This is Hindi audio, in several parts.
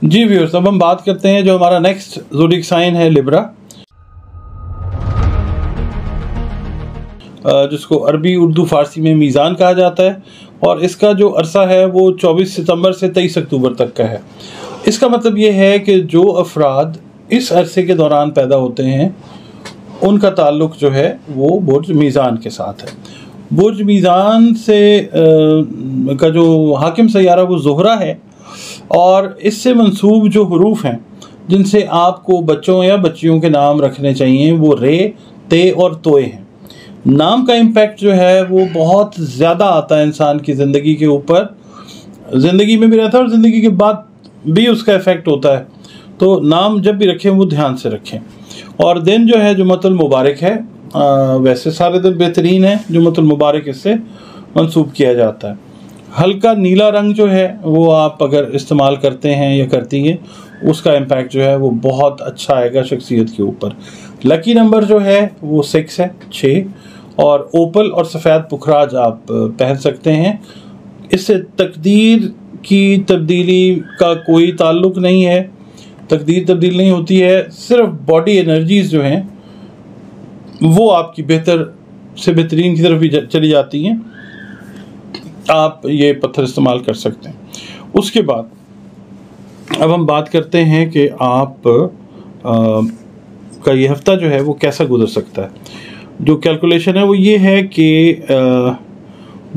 जी व्यूअर्स, अब हम बात करते हैं जो हमारा नेक्स्ट ज़ोडिएक साइन है लिब्रा, जिसको अरबी उर्दू फ़ारसी में मीज़ान कहा जाता है, और इसका जो अरसा है वो 24 सितंबर से 23 अक्टूबर तक का है। इसका मतलब ये है कि जो अफराद इस अरसे के दौरान पैदा होते हैं उनका ताल्लुक़ जो है वो बुर्ज मीज़ान के साथ है। बुर्ज मीज़ान से का जो हाकिम सैयारा वो ज़ुहरा है, और इससे मंसूब जो हरूफ हैं जिनसे आपको बच्चों या बच्चियों के नाम रखने चाहिए वो रे, ते और तोए हैं। नाम का इम्पैक्ट जो है वो बहुत ज़्यादा आता है इंसान की ज़िंदगी के ऊपर, ज़िंदगी में भी रहता है और ज़िंदगी के बाद भी उसका इफ़ेक्ट होता है। तो नाम जब भी रखें वो ध्यान से रखें। और दिन जो है जुमअतुल मुबारक है, वैसे सारे दिन बेहतरीन है, जुमअतुल मुबारक इससे मंसूब किया जाता है। हल्का नीला रंग जो है वो आप अगर इस्तेमाल करते हैं या करती हैं, उसका इम्पैक्ट जो है वो बहुत अच्छा आएगा शख्सियत के ऊपर। लकी नंबर जो है वो 6 है, 6, और ओपल और सफ़ेद पुखराज आप पहन सकते हैं। इससे तकदीर की तब्दीली का कोई ताल्लुक़ नहीं है, तकदीर तब्दील नहीं होती है, सिर्फ बॉडी एनर्जीज़ जो हैं वो आपकी बेहतर से बेहतरीन की तरफ भी चली जाती हैं। आप ये पत्थर इस्तेमाल कर सकते हैं। उसके बाद अब हम बात करते हैं कि आप का ये हफ़्ता जो है वो कैसा गुजर सकता है। जो कैलकुलेशन है वो ये है कि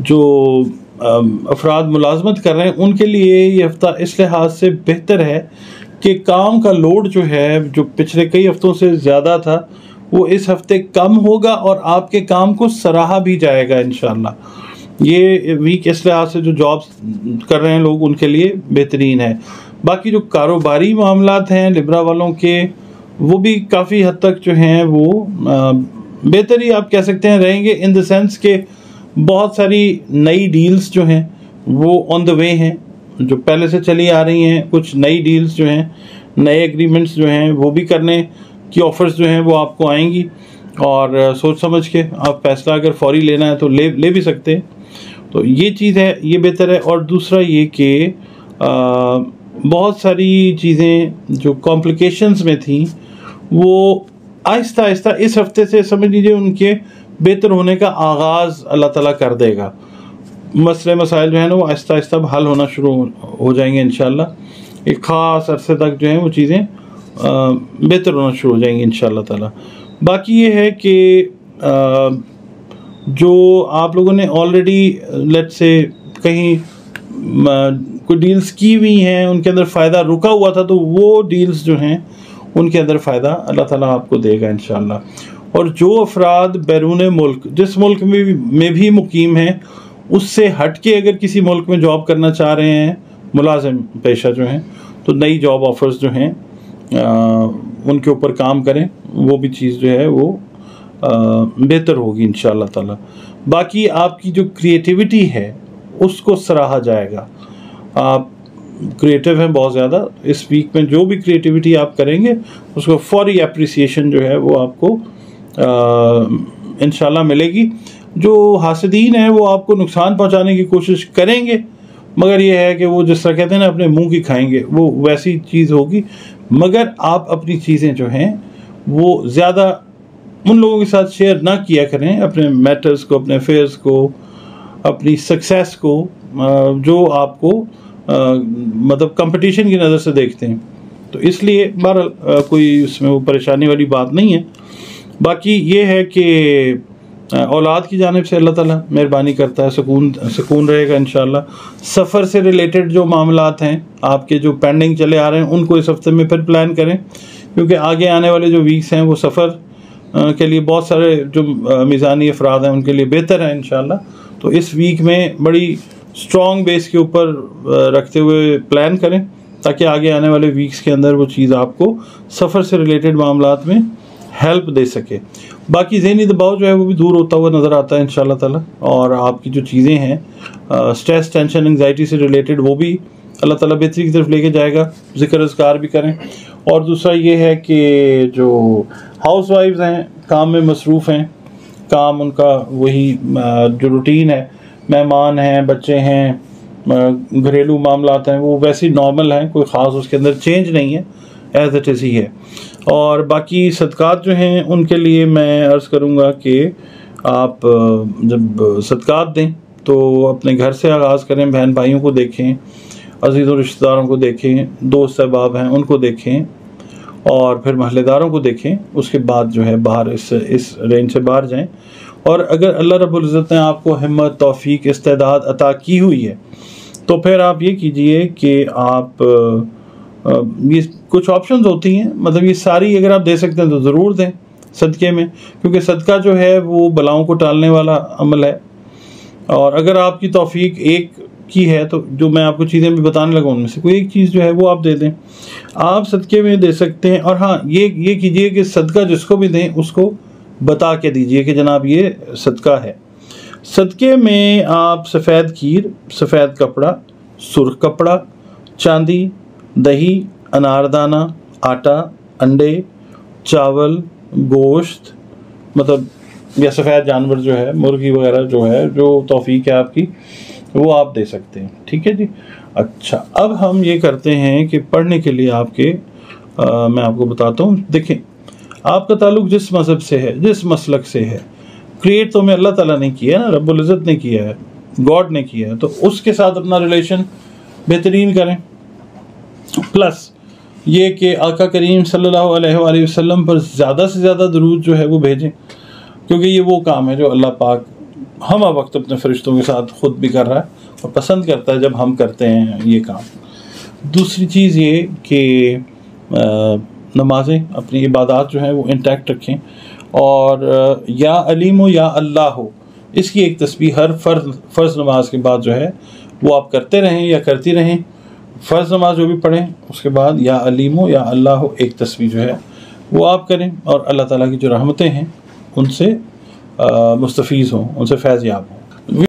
जो अफराद मुलाजमत कर रहे हैं उनके लिए ये हफ़्ता इस लिहाज से बेहतर है कि काम का लोड जो है, जो पिछले कई हफ्तों से ज़्यादा था, वो इस हफ्ते कम होगा और आपके काम को सराहा भी जाएगा इंशाअल्लाह। ये वीक इस लिहाज से जो जॉब्स कर रहे हैं लोग उनके लिए बेहतरीन है। बाकी जो कारोबारी मामलात हैं लिब्रा वालों के, वो भी काफ़ी हद तक जो हैं वो बेहतर ही आप कह सकते हैं रहेंगे, इन द सेंस के बहुत सारी नई डील्स जो हैं वो ऑन द वे हैं, जो पहले से चली आ रही हैं। कुछ नई डील्स जो हैं, नए एग्रीमेंट्स जो हैं वो भी करने की ऑफ़र्स जो हैं वो आपको आएंगी, और सोच समझ के आप फैसला अगर फौरी लेना है तो ले भी सकते हैं। तो ये चीज़ है, ये बेहतर है। और दूसरा ये कि बहुत सारी चीज़ें जो कॉम्प्लिकेशंस में थी वो आहिस्ता आहिस्ता इस हफ्ते से समझ लीजिए उनके बेहतर होने का आगाज़ अल्लाह ताला कर देगा। मसले मसाइल जो है ना वो आहिस्ता आहिस्ता हल होना शुरू हो जाएंगे इंशाअल्लाह। एक ख़ास अरसे तक जो है वो चीज़ें बेहतर होना शुरू हो जाएंगी इंशाअल्लाह ताला। बाकी ये है कि जो आप लोगों ने ऑलरेडी लेट्स से कहीं कोई डील्स की हुई हैं, उनके अंदर फ़ायदा रुका हुआ था, तो वो डील्स जो हैं उनके अंदर फ़ायदा अल्लाह ताला आपको देगा इंशाअल्लाह। और जो अफराद बैरून मुल्क, जिस मुल्क में भी मुकीम हैं, उससे हट के अगर किसी मुल्क में जॉब करना चाह रहे हैं, मुलाजिम पेशा जो हैं, तो नई जॉब ऑफ़र्स जो हैं उनके ऊपर काम करें, वो भी चीज़ जो है वो बेहतर होगी इंशाअल्लाह ताला। बाकी आपकी जो क्रिएटिविटी है उसको सराहा जाएगा। आप क्रिएटिव हैं बहुत ज़्यादा, इस वीक में जो भी क्रिएटिविटी आप करेंगे उसको फौरी एप्रिसिएशन जो है वो आपको इंशाअल्लाह मिलेगी। जो हासिदीन हैं वो आपको नुकसान पहुंचाने की कोशिश करेंगे, मगर ये है कि वो जिस तरह कहते हैं ना अपने मुंह की खाएंगे, वो वैसी चीज़ होगी। मगर आप अपनी चीज़ें जो हैं वो ज़्यादा उन लोगों के साथ शेयर ना किया करें, अपने मैटर्स को, अपने अफेयर्स को, अपनी सक्सेस को, जो आपको मतलब कंपटीशन की नज़र से देखते हैं। तो इसलिए बहरहाल कोई उसमें वो परेशानी वाली बात नहीं है। बाकी ये है कि औलाद की जानिब से अल्लाह ताला मेहरबानी करता है, सुकून रहेगा इंशाअल्लाह। सफ़र से रिलेटेड जो मामलात हैं आपके जो पेंडिंग चले आ रहे हैं उनको इस हफ्ते में फिर प्लान करें, क्योंकि आगे आने वाले जो वीक्स हैं वो सफ़र के लिए बहुत सारे जो मीज़ानी अफराद हैं उनके लिए बेहतर है इंशाअल्लाह। तो इस वीक में बड़ी स्ट्रॉन्ग बेस के ऊपर रखते हुए प्लान करें, ताकि आगे आने वाले वीक्स के अंदर वो चीज़ आपको सफ़र से रिलेटेड मामलात में हेल्प दे सके। बाकी ज़हनी दबाव जो है वो भी दूर होता हुआ नज़र आता है इंशाअल्लाह ताला। और आपकी जो चीज़ें हैं स्ट्रेस, टेंशन, एंग्जाइटी से रिलेटेड, वो भी अल्लाह ताला बेहतरी की तरफ लेके जाएगा। ज़िक्र अज़कार भी करें। और दूसरा ये है कि जो हाउस वाइफ्स हैं काम में मसरूफ़ हैं, काम उनका वही जो रूटीन है, मेहमान हैं, बच्चे हैं, घरेलू मामलात हैं वो वैसे नॉर्मल हैं, कोई ख़ास उसके अंदर चेंज नहीं है, एज इट इज़ ही है। और बाकी सदक़ात जो हैं उनके लिए मैं अर्ज़ करूँगा कि आप जब सदक़ात दें तो अपने घर से आगाज़ करें, बहन भाइयों को देखें, अज़ीज़ और रिश्तेदारों को देखें, दोस्त अहबाब हैं उनको देखें, और फिर महल्लेदारों को देखें। उसके बाद जो है बाहर इस रेंज से बाहर जाएं। और अगर अल्लाह रब्बुल इज़्ज़त ने आपको हिम्मत, तौफ़ीक, इस्तेदाद अता की हुई है तो फिर आप ये कीजिए कि आप ये कुछ ऑप्शंस होती हैं, मतलब ये सारी अगर आप दे सकते हैं तो ज़रूर दें सदक़े में, क्योंकि सदका जो है वो बलाओं को टालने वाला अमल है। और अगर आपकी तौफ़ीक एक की है तो जो मैं आपको चीज़ें भी बताने लगा उनमें से कोई एक चीज़ जो है वो आप दे दें, आप सदक़े में दे सकते हैं। और हाँ, ये कीजिए कि सदका जिसको भी दें उसको बता के दीजिए कि जनाब ये सदका है। सदक़े में आप सफ़ेद खीर, सफ़ेद कपड़ा, सुर्ख कपड़ा, चांदी, दही, अनारदाना, आटा, अंडे, चावल, गोश्त, मतलब या सफ़ेद जानवर जो है, मुर्गी वगैरह जो है, जो तौफ़ीक है आपकी, वो आप दे सकते हैं। ठीक है जी। अच्छा, अब हम ये करते हैं कि पढ़ने के लिए आपके मैं आपको बताता हूँ। देखें, आपका ताल्लुक़ जिस मज़हब से है, जिस मसलक से है, क्रिएट तो हमें अल्लाह ताला ने किया है ना, रब्बुल इज़्ज़त ने किया है, गॉड ने किया है, तो उसके साथ अपना रिलेशन बेहतरीन करें। प्लस ये कि आका करीम सल्लल्लाहु अलैहि वसल्लम पर ज़्यादा से ज़्यादा दरूद जो है वो भेजें, क्योंकि ये वो काम है जो अल्लाह पाक हम वक्त अपने फ़रिश्तों के साथ ख़ुद भी कर रहा है और पसंद करता है जब हम करते हैं ये काम। दूसरी चीज़ ये कि नमाज़ें, अपनी इबादत जो है वो इंटैक्ट रखें, और या अलीम हो या अल्लाह हो, इसकी एक तस्बीह हर फ़र्ज़ नमाज के बाद जो है वो आप करते रहें या करती रहें। फ़र्ज़ नमाज जो भी पढ़ें उसके बाद या अलीम हो या अल्लाह हो एक तस्बीह जो है वो आप करें, और अल्लाह ताला की जो रहमतें हैं उनसे मुस्तफ़ीज़ हों, उनसे फैज़ याब हों।